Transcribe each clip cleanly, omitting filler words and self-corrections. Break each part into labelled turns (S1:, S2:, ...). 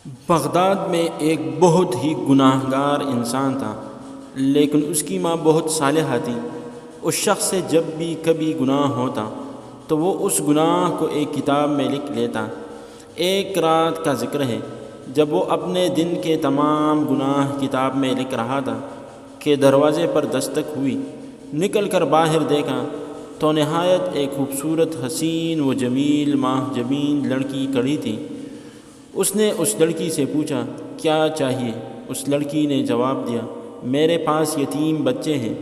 S1: Baghdad میں ایک بہت ہی گناہ گار انسان تھا، لیکن اس کی ماں بہت صالحہ تھی۔ اس شخص سے جب بھی کبھی گناہ ہوتا تو وہ اس گناہ کو ایک کتاب میں لکھ لیتا۔ ایک رات کا ذکر ہے جب وہ اپنے دن کے تمام گناہ کتاب میں لکھ رہا تھا کہ دروازے پر دستک ہوئی۔ نکل کر باہر دیکھا تو نہایت ایک خوبصورت، حسین و جمیل ماہ جبین لڑکی کھڑی تھی۔ اس نے اس لڑکی سے پوچھا، کیا چاہیے؟ اس لڑکی نے جواب دیا، میرے پاس یتیم بچے ہیں،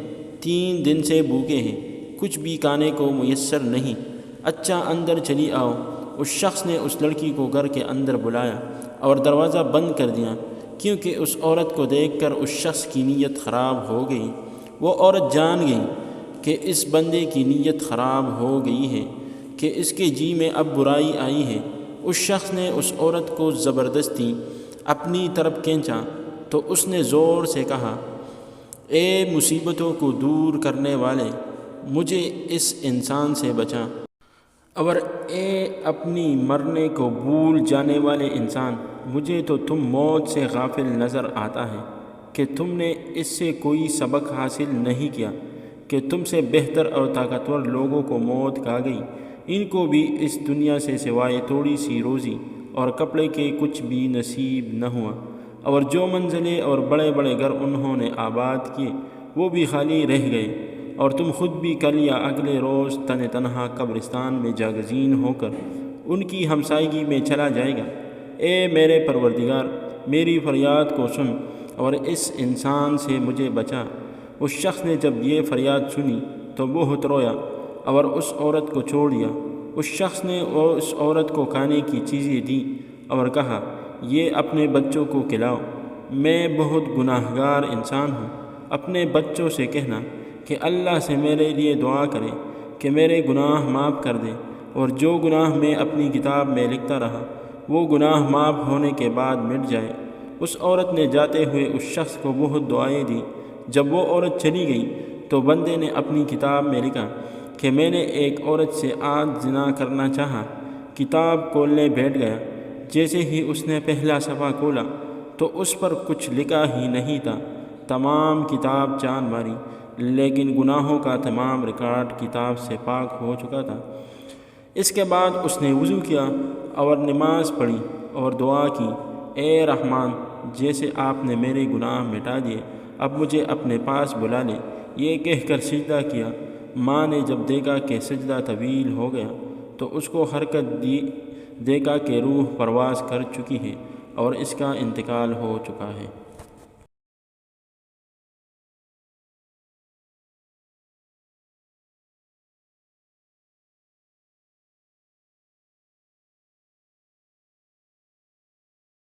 S1: 3 دن سے بھوکے ہیں، کچھ بھی کھانے کو میسر نہیں۔ اچھا اندر چلی آؤ۔ اس شخص نے اس لڑکی کو گھر کے اندر بلایا اور دروازہ بند کر دیا، کیونکہ اس عورت کو دیکھ کر اس شخص کی نیت خراب ہو گئی۔ وہ عورت جان گئی کہ اس بندے کی نیت خراب ہو گئی ہے، کہ اس کے جی میں اب برائی آئی ہے۔ اس شخص نے اس عورت کو زبردستی اپنی طرف کھینچا تو اس نے زور سے کہا، اے مصیبتوں کو دور کرنے والے، مجھے اس انسان سے بچا، اور اے اپنی مرنے کو بھول جانے والے انسان، مجھے تو تم موت سے غافل نظر آتا ہے کہ تم نے اس سے کوئی سبق حاصل نہیں کیا کہ تم سے بہتر اور طاقتور لوگوں کو موت کھا گئی۔ ان کو بھی اس دنیا سے سوائے تھوڑی سی روزی اور کپڑے کے کچھ بھی نصیب نہ ہوا، اور جو منزلیں اور بڑے بڑے گھر انہوں نے آباد کیے وہ بھی خالی رہ گئے، اور تم خود بھی کل یا اگلے روز تن تنہا قبرستان میں جاگزین ہو کر ان کی ہمسائیگی میں چلا جائے گا۔ اے میرے پروردگار، میری فریاد کو سن اور اس انسان سے مجھے بچا۔ اس شخص نے جب یہ فریاد سنی تو بہت رویا اور اس عورت کو چھوڑ دیا۔ اس شخص نے اس عورت کو کھانے کی چیزیں دیں اور کہا، یہ اپنے بچوں کو کھلاؤ، میں بہت گناہ گار انسان ہوں۔ اپنے بچوں سے کہنا کہ اللہ سے میرے لیے دعا کرے کہ میرے گناہ معاف کر دے، اور جو گناہ میں اپنی کتاب میں لکھتا رہا وہ گناہ معاف ہونے کے بعد مٹ جائے۔ اس عورت نے جاتے ہوئے اس شخص کو بہت دعائیں دیں۔ جب وہ عورت چلی گئی تو بندے نے اپنی کتاب میں لکھا کہ میں نے ایک عورت سے آج زنا کرنا چاہا۔ کتاب کھولنے بیٹھ گیا۔ جیسے ہی اس نے پہلا صفحہ کھولا تو اس پر کچھ لکھا ہی نہیں تھا۔ تمام کتاب جان ماری، لیکن گناہوں کا تمام ریکارڈ کتاب سے پاک ہو چکا تھا۔ اس کے بعد اس نے وضو کیا اور نماز پڑھی اور دعا کی، اے رحمان، جیسے آپ نے میرے گناہ مٹا دیے، اب مجھے اپنے پاس بلا لے۔ یہ کہہ کر سجدہ کیا۔ ماں نے جب دیکھا کہ سجدہ طویل ہو گیا تو اس کو حرکت دی، دیکھا کہ روح پرواز کر چکی ہے اور اس کا انتقال ہو چکا ہے۔